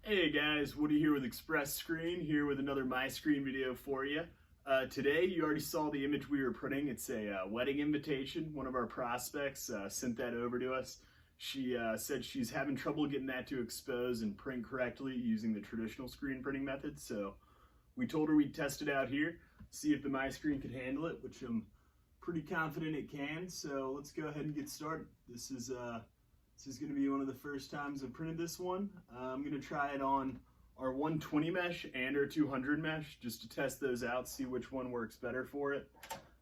Hey guys, Woody here with Express Screen, here with another MiScreen video for you. Today, you already saw the image we were printing. It's a wedding invitation. One of our prospects sent that over to us. She said she's having trouble getting that to expose and print correctly using the traditional screen printing method. So we told her we'd test it out here, see if the MiScreen could handle it, which I'm pretty confident it can. So let's go ahead and get started. This is going to be one of the first times I've printed this one. I'm going to try it on our 120 mesh and our 200 mesh just to test those out, see which one works better for it.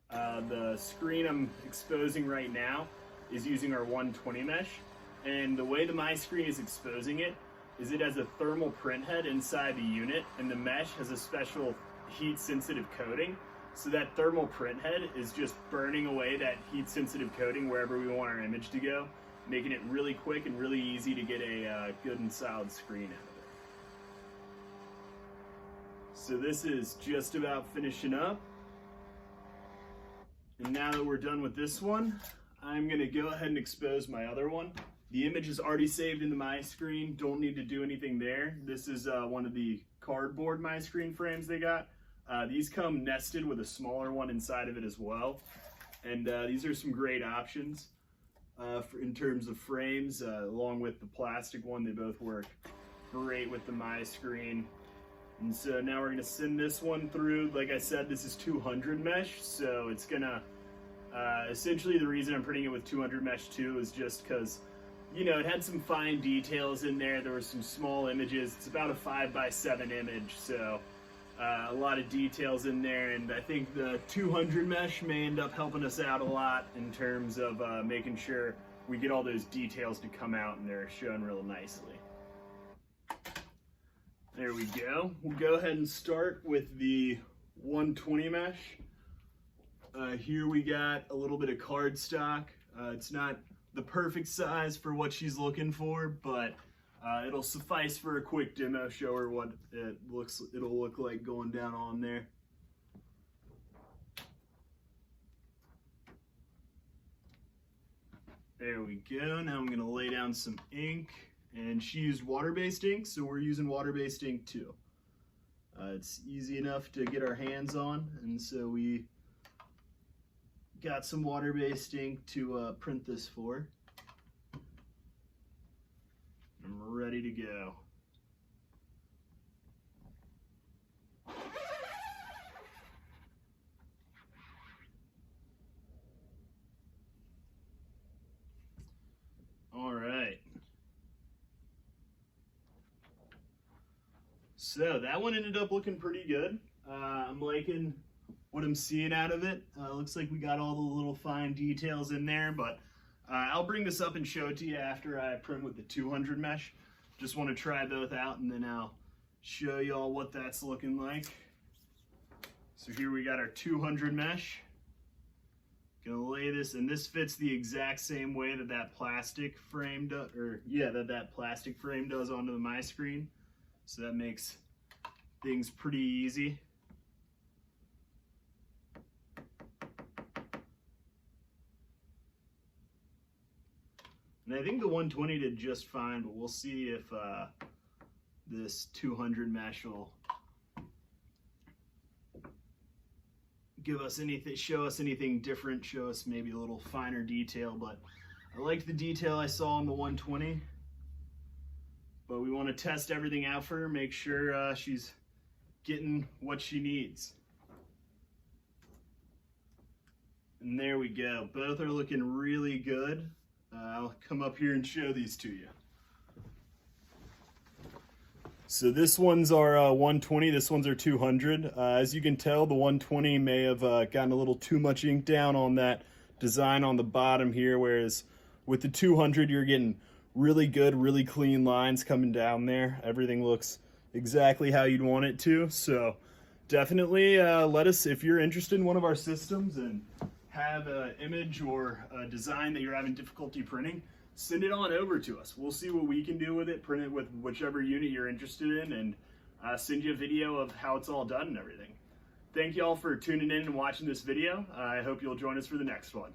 The screen I'm exposing right now is using our 120 mesh, and the way the MiScreen is exposing it is it has a thermal print head inside the unit, and the mesh has a special heat sensitive coating. So that thermal print head is just burning away that heat sensitive coating wherever we want our image to go, making it really quick and really easy to get a good and solid screen out of it. So this is just about finishing up. And now that we're done with this one, I'm gonna go ahead and expose my other one. The image is already saved in the MiScreen, don't need to do anything there. This is one of the cardboard MiScreen frames they got. These come nested with a smaller one inside of it as well. And these are some great options. In terms of frames, along with the plastic one, they both work great with the MiScreen. And so now we're going to send this one through. Like I said, this is 200 mesh, so it's going to, essentially the reason I'm printing it with 200 mesh too is just because, you know, it had some fine details in there. There were some small images. It's about a 5x7 image, so a lot of details in there, and I think the 200 mesh may end up helping us out a lot in terms of making sure we get all those details to come out and they're shown real nicely. There we go. We'll go ahead and start with the 120 mesh. Here we got a little bit of cardstock. It's not the perfect size for what she's looking for, but it'll suffice for a quick demo, show her what it'll look like going down on there. There we go. Now I'm going to lay down some ink, and she used water-based ink, so we're using water-based ink too. It's easy enough to get our hands on, and so we got some water-based ink to print this for. I'm ready to go. All right. So that one ended up looking pretty good. I'm liking what I'm seeing out of it. Looks like we got all the little fine details in there, but I'll bring this up and show it to you after I print with the 200 mesh. Just want to try both out, and then I'll show you all what that's looking like. So here we got our 200 mesh. Gonna lay this, and this fits the exact same way that that plastic frame does, that plastic frame does onto the MiScreen. So that makes things pretty easy. And I think the 120 did just fine, but we'll see if this 200 mesh will give us anything, show us anything different, show us maybe a little finer detail. But I liked the detail I saw on the 120. But we want to test everything out for her, make sure she's getting what she needs. And there we go. Both are looking really good. I'll come up here and show these to you. So this one's our 120, this one's our 200. As you can tell, the 120 may have gotten a little too much ink down on that design on the bottom here, whereas with the 200 you're getting really good, really clean lines coming down there. Everything looks exactly how you'd want it to. So definitely let us, if you're interested in one of our systems and have an image or a design that you're having difficulty printing, send it on over to us. We'll see what we can do with it, print it with whichever unit you're interested in, and send you a video of how it's all done and everything. Thank you all for tuning in and watching this video. I hope you'll join us for the next one.